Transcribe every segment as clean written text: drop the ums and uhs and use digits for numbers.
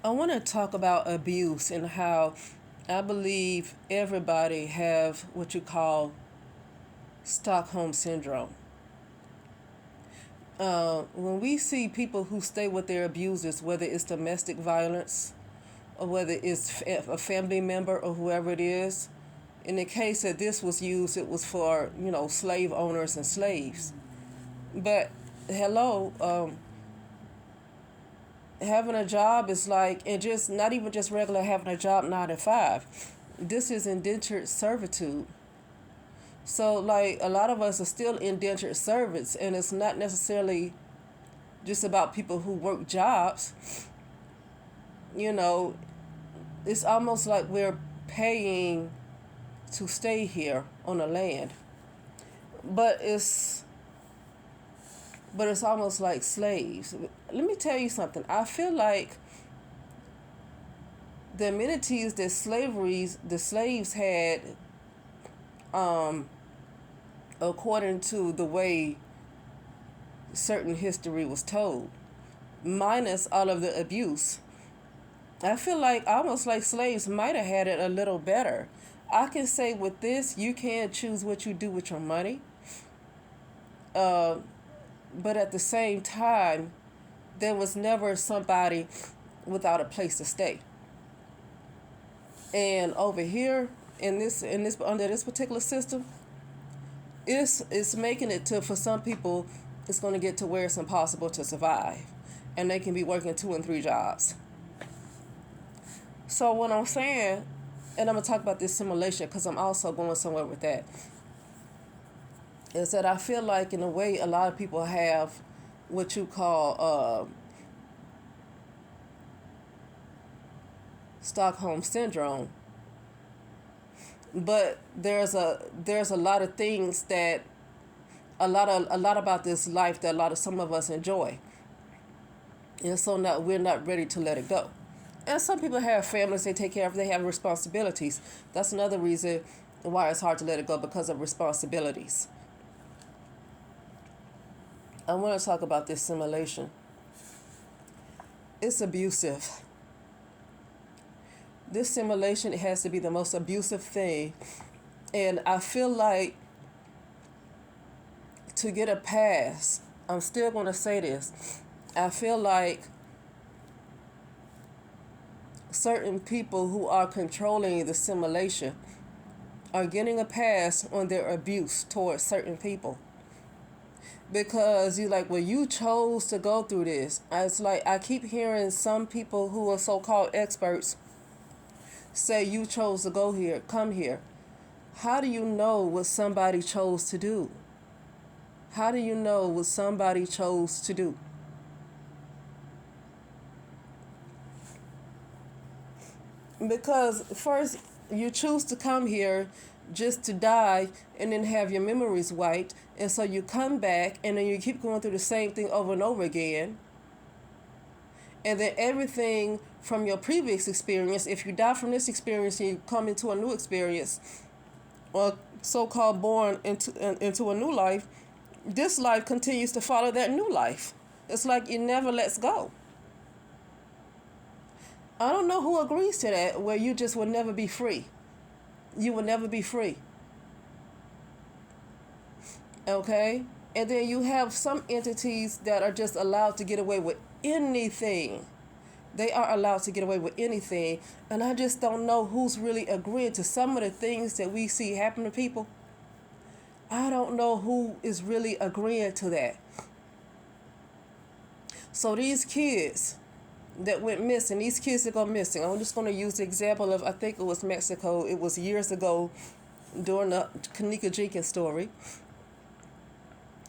I want to talk about abuse and how I believe everybody have what you call Stockholm syndrome. When we see people who stay with their abusers, whether it's domestic violence or whether it's a family member or whoever it is, in the case that this was used, it was for slave owners and slaves. But hello, having a job is like, and just not even just regular having a job 9 to 5. This is indentured servitude. So like a lot of us are still indentured servants, and it's not necessarily just about people who work jobs. You know, it's almost like we're paying to stay here on the land, but it's almost like slaves. Let me tell you something. I feel like the amenities that the slaves had, according to the way certain history was told, minus all of the abuse. I feel like almost like slaves might have had it a little better. I can say with this, you can choose what you do with your money. Uh, but at the same time, there was never somebody without a place to stay. And over here in this under this particular system, it's making it to, for some people, it's going to get to where it's impossible to survive, and they can be working 2 and 3 jobs. So what I'm saying, and I'm gonna talk about this simulation because I'm also going somewhere with that, is that I feel like in a way a lot of people have what you call Stockholm syndrome, but there's a lot of things that a lot about this life that some of us enjoy, and so now we're not ready to let it go. And some people have families they take care of, they have responsibilities. That's another reason why it's hard to let it go, because of responsibilities. I want to talk about this simulation. It's abusive. This simulation has to be the most abusive thing. And I feel like to get a pass, I'm still going to say this. I feel like certain people who are controlling the simulation are getting a pass on their abuse towards certain people. Because you like, well, you chose to go through this. It's like I keep hearing some people who are so-called experts say you chose to go here, come here. How do you know what somebody chose to do? How do you know what somebody chose to do? Because first, you choose to come here just to die and then have your memories wiped. And so you come back and then you keep going through the same thing over and over again. And then everything from your previous experience, if you die from this experience and you come into a new experience, or so-called born into a new life, this life continues to follow that new life. It's like it never lets go. I don't know who agrees to that, where you just will never be free. You will never be free. Okay? And then you have some entities that are just allowed to get away with anything. They are allowed to get away with anything. And I just don't know who's really agreeing to some of the things that we see happen to people. I don't know who is really agreeing to that. So these kids that went missing, these kids that go missing, I'm just going to use the example of, I think it was Mexico. It was years ago during the Kanika Jenkins story.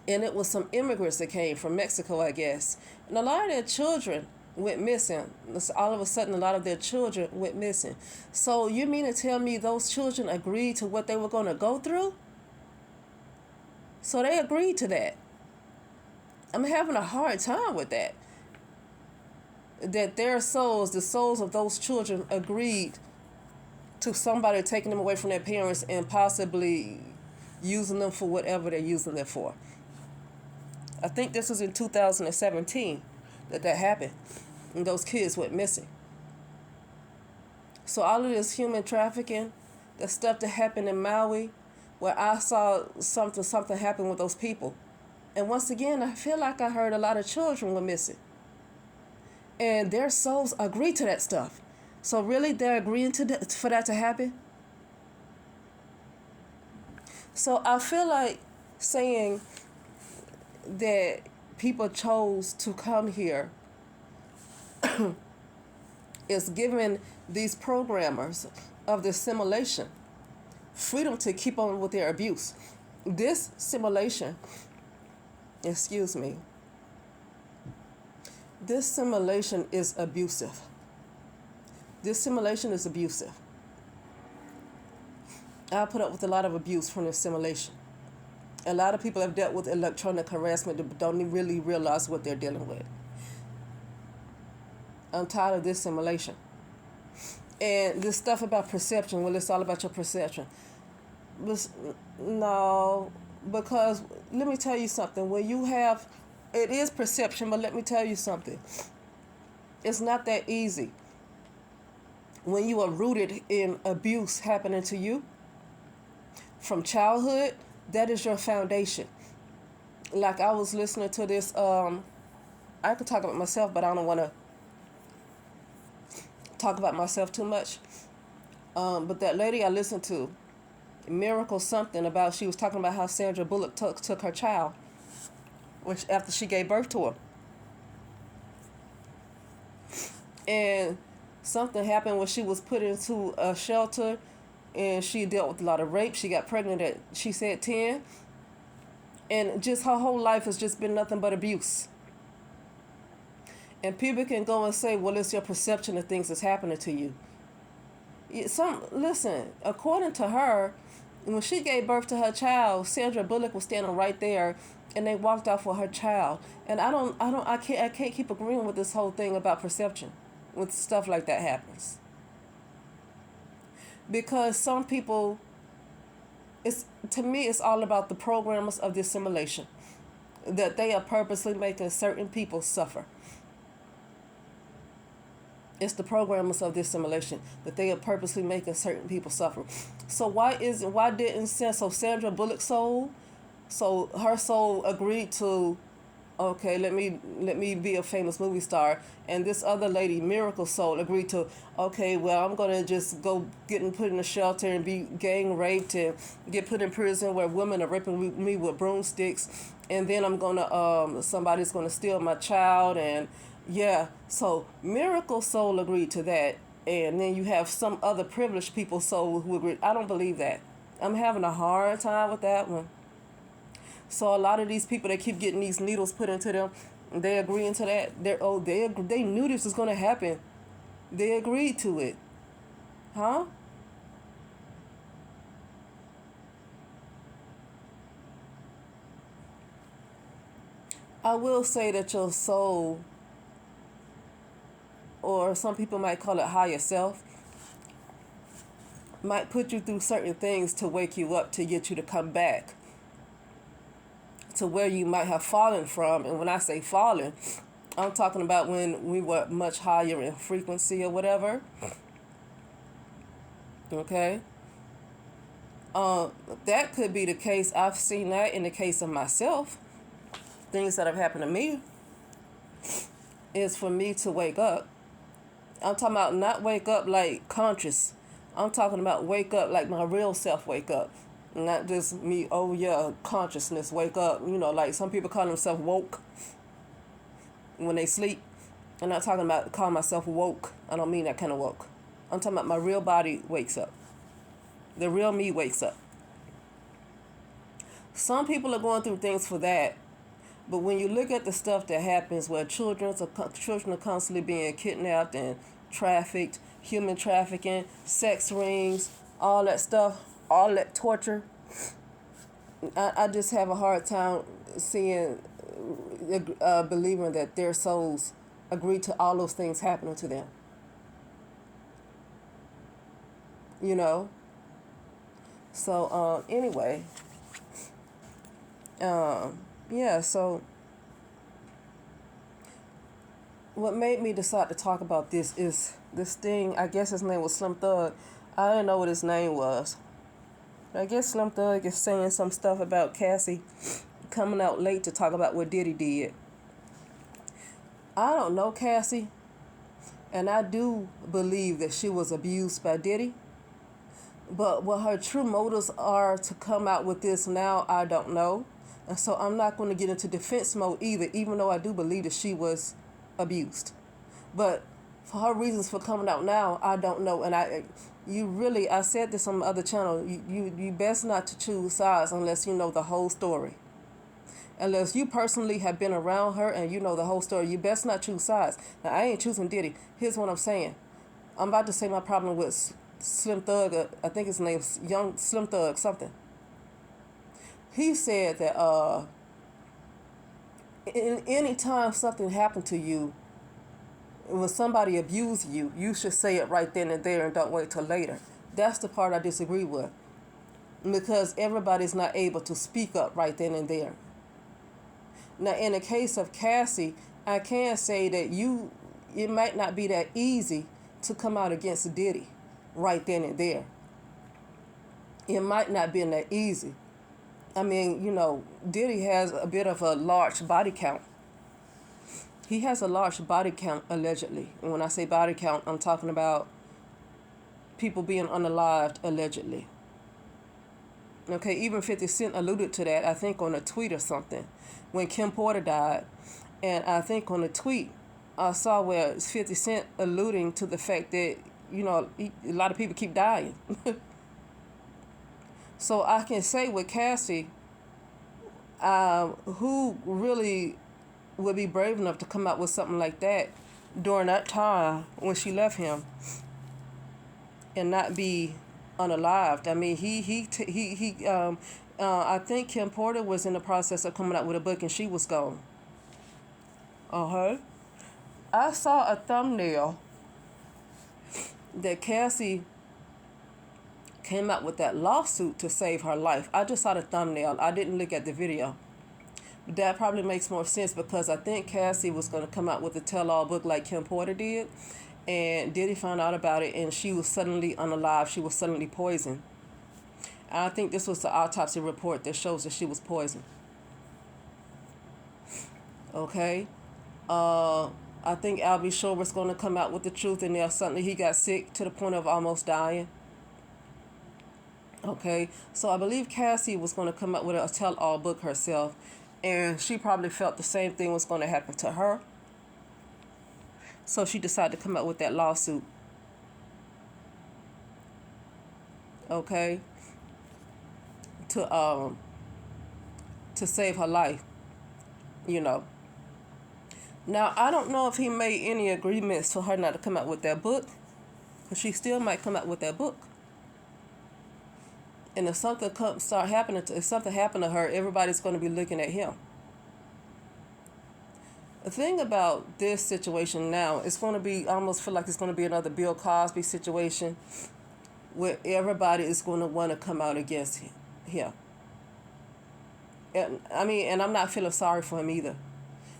And it was some immigrants that came from Mexico, I guess. And a lot of their children went missing. All of a sudden, a lot of their children went missing. So you mean to tell me those children agreed to what they were going to go through? So they agreed to that. I'm having a hard time with that. That their souls, the souls of those children, agreed to somebody taking them away from their parents and possibly using them for whatever they're using them for. I think this was in 2017 that happened, and those kids went missing. So all of this human trafficking, the stuff that happened in Maui, where I saw something happen with those people. And once again, I feel like I heard a lot of children were missing. And their souls agree to that stuff. So really, they're agreeing for that to happen? So I feel like saying that people chose to come here is giving these programmers of the simulation freedom to keep on with their abuse. This simulation, excuse me, this simulation is abusive. This simulation is abusive. I put up with a lot of abuse from this simulation. A lot of people have dealt with electronic harassment that don't really realize what they're dealing with. I'm tired of this simulation. And this stuff about perception, well, it's all about your perception. But no, because let me tell you something. When you have, it is perception, but let me tell you something. It's not that easy. When you are rooted in abuse happening to you from childhood, that is your foundation. Like I was listening to this, I could talk about myself, but I don't want to talk about myself too much. But that lady I listened to, Miracle something about, she was talking about how Sandra Bullock took her child, which after she gave birth to her. And something happened when she was put into a shelter and she dealt with a lot of rape. She got pregnant at, she said, 10. And just her whole life has just been nothing but abuse. And people can go and say, well, it's your perception of things that's happening to you. Listen, according to her, when she gave birth to her child, Sandra Bullock was standing right there and they walked off with her child. And I can't keep agreeing with this whole thing about perception when stuff like that happens. Because some people, to me, it's all about the programmers of this simulation, that they are purposely making certain people suffer. It's the programmers of this simulation that they are purposely making certain people suffer. So why didn't Sandra Bullock's soul, so her soul agreed to, okay, let me be a famous movie star, and this other lady, Miracle Soul, agreed to, okay, well, I'm gonna just go getting put in a shelter and be gang raped and get put in prison where women are raping me with broomsticks, and then I'm gonna somebody's gonna steal my child, and yeah, so Miracle Soul agreed to that, and then you have some other privileged people soul who agreed. I don't believe that. I'm having a hard time with that one. So a lot of these people that keep getting these needles put into them, they agreeing to that. They knew this was gonna happen. They agreed to it, huh? I will say that your soul, or some people might call it higher self, might put you through certain things to wake you up, to get you to come back to where you might have fallen from. And when I say fallen, I'm talking about when we were much higher in frequency or whatever. Okay? That could be the case. I've seen that in the case of myself. Things that have happened to me is for me to wake up. I'm talking about not wake up like conscious. I'm talking about wake up like my real self wake up. Not just me, oh yeah, consciousness, wake up. You know, like some people call themselves woke when they sleep. I'm not talking about call myself woke. I don't mean that kind of woke. I'm talking about my real body wakes up. The real me wakes up. Some people are going through things for that. But when you look at the stuff that happens where children are constantly being kidnapped and trafficked, human trafficking, sex rings, all that stuff, all that torture, I just have a hard time seeing, believing that their souls agree to all those things happening to them. You know? So, anyway, yeah, so what made me decide to talk about this is this thing. I guess his name was Slim Thug. I didn't know what his name was. I guess Slim Thug is saying some stuff about Cassie coming out late to talk about what Diddy did. I don't know Cassie, and I do believe that she was abused by Diddy. But what her true motives are to come out with this now, I don't know. And so I'm not going to get into defense mode either, even though I do believe that she was abused. But for her reasons for coming out now, I don't know. And I said this on my other channel, you best not to choose sides unless you know the whole story. Unless you personally have been around her and you know the whole story, you best not choose sides. Now, I ain't choosing Diddy. Here's what I'm saying. I'm about to say my problem with Slim Thug. I think his name's Young Slim Thug something. He said that any time something happened to you, when somebody abused you, you should say it right then and there and don't wait till later. That's the part I disagree with. Because everybody's not able to speak up right then and there. Now, in the case of Cassie, I can say that it might not be that easy to come out against Diddy right then and there. It might not be that easy. I mean, Diddy has a bit of a large body count. He has a large body count, allegedly. And when I say body count, I'm talking about people being unalived, allegedly. Okay, even 50 Cent alluded to that, I think, on a tweet or something, when Kim Porter died. And I think on the tweet, I saw where 50 Cent alluding to the fact that, a lot of people keep dying. So I can say with Cassie, who really would be brave enough to come out with something like that during that time when she left him and not be unalived. I mean, I think Kim Porter was in the process of coming out with a book and she was gone. I saw a thumbnail that Cassie came out with that lawsuit to save her life. I just saw the thumbnail. I didn't look at the video. But that probably makes more sense because I think Cassie was going to come out with a tell-all book like Kim Porter did. And Diddy found out about it and she was suddenly unalive. She was suddenly poisoned. And I think this was the autopsy report that shows that she was poisoned. Okay? I think Albie Shore was going to come out with the truth and then suddenly he got sick to the point of almost dying. Okay? So I believe Cassie was going to come out with a tell-all book herself. And she probably felt the same thing was going to happen to her. So she decided to come out with that lawsuit. Okay? To save her life. Now, I don't know if he made any agreements for her not to come out with that book. Because she still might come out with that book. And if something if something happened to her, everybody's going to be looking at him. The thing about this situation now, it's going to be, I almost feel like it's going to be another Bill Cosby situation where everybody is going to want to come out against him. And I'm not feeling sorry for him either.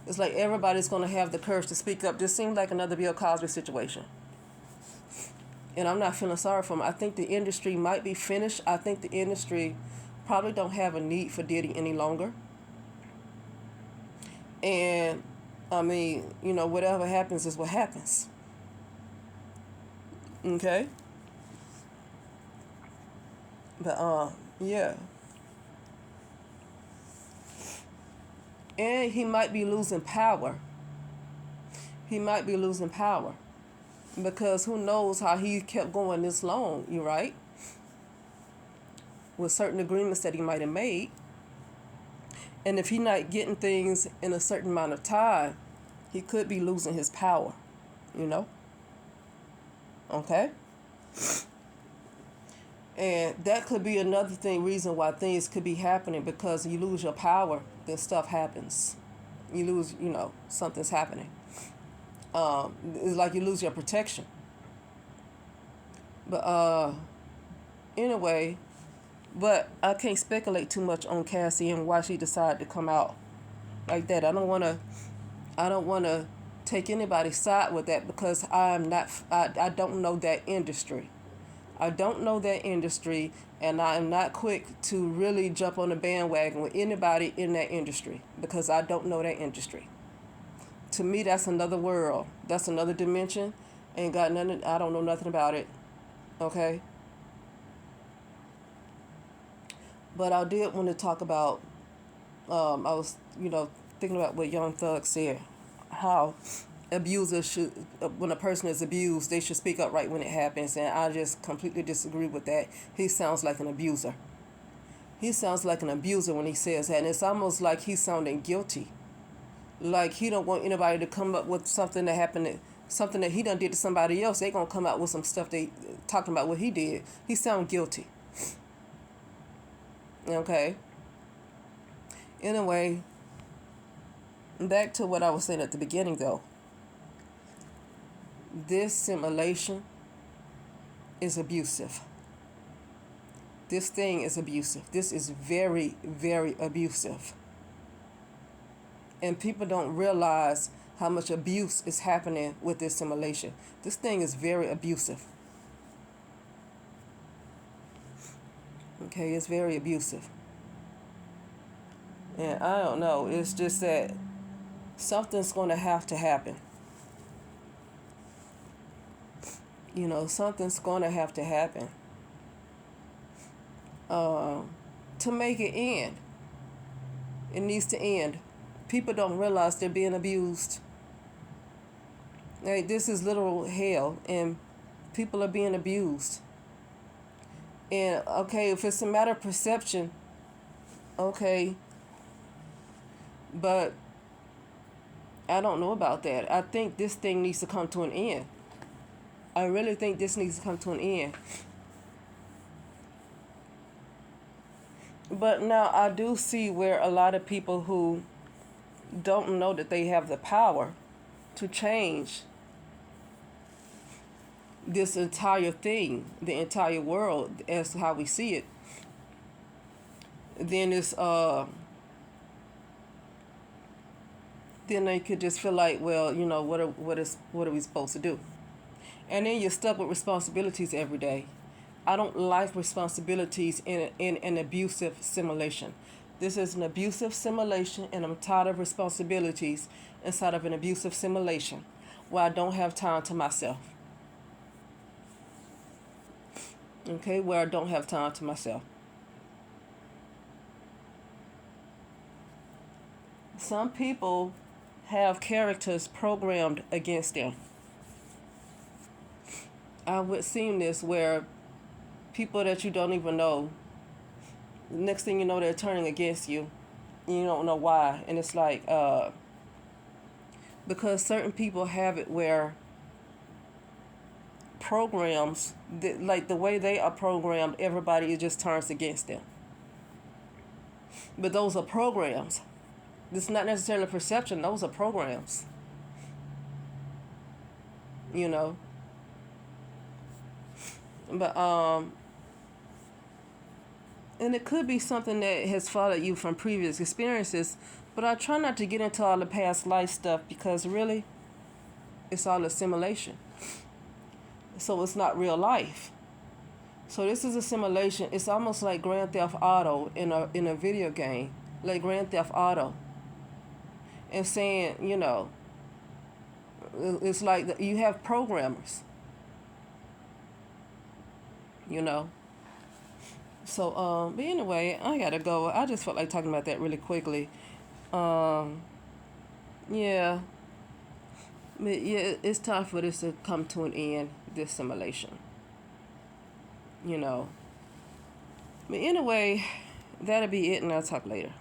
It's like everybody's going to have the courage to speak up. This seems like another Bill Cosby situation. And I'm not feeling sorry for him. I think the industry might be finished. I think the industry probably don't have a need for Diddy any longer. And, whatever happens is what happens. Okay? But, yeah. And he might be losing power. Because who knows how he kept going this long, you right? With certain agreements that he might have made. And if he's not getting things in a certain amount of time, he could be losing his power, Okay? And that could be another reason why things could be happening, because you lose your power, then stuff happens. You lose, something's happening. It's like you lose your protection. But anyway, but I can't speculate too much on Cassie and why she decided to come out like that. I don't want to take anybody's side with that, because I don't know that industry. I don't know that industry, and I am not quick to really jump on the bandwagon with anybody in that industry, because I don't know that industry. To me, that's another world. That's another dimension. Ain't got nothing. I don't know nothing about it. Okay. But I did want to talk about. I was, thinking about what Young Thug said, how abusers should, when a person is abused, they should speak up right when it happens, and I just completely disagree with that. He sounds like an abuser. He sounds like an abuser when he says that, and it's almost like he's sounding guilty. Like he don't want anybody to come up with something that happened, something that he done did to somebody else. They gonna come out with some stuff they talking about what he did. He sound guilty. Okay. Anyway, back to what I was saying at the beginning, though. This simulation is abusive. This thing is abusive. This is very, very abusive. And people don't realize how much abuse is happening with this simulation. This thing is very abusive. Okay, it's very abusive. And I don't know, it's just that something's going to have to happen. Something's going to have to happen to make it end. It needs to end. People don't realize they're being abused. Like, this is literal hell, and people are being abused. And, okay, if it's a matter of perception, okay, but I don't know about that. I think this thing needs to come to an end. I really think this needs to come to an end. But now I do see where a lot of people who don't know that they have the power to change this entire thing, the entire world, as to how we see it, then it's then they could just feel like, well, what are we supposed to do? And then you're stuck with responsibilities every day. I don't like responsibilities in an abusive simulation. This is an abusive simulation, and I'm tired of responsibilities inside of an abusive simulation where I don't have time to myself. Okay, where I don't have time to myself. Some people have characters programmed against them. I would see this where people that you don't even know, the next thing you know, they're turning against you. You don't know why. And it's like, because certain people have it where programs, like the way they are programmed, everybody just turns against them. But those are programs. It's not necessarily perception. Those are programs. But and it could be something that has followed you from previous experiences, but I try not to get into all the past life stuff, because really it's all a simulation. So it's not real life. So this is a simulation. It's almost like Grand Theft Auto in a video game, like Grand Theft Auto. And saying, it's like you have programmers. So, but anyway, I gotta go. I just felt like talking about that really quickly. Yeah. But yeah, it's time for this to come to an end, this simulation. But anyway, that'll be it, and I'll talk later.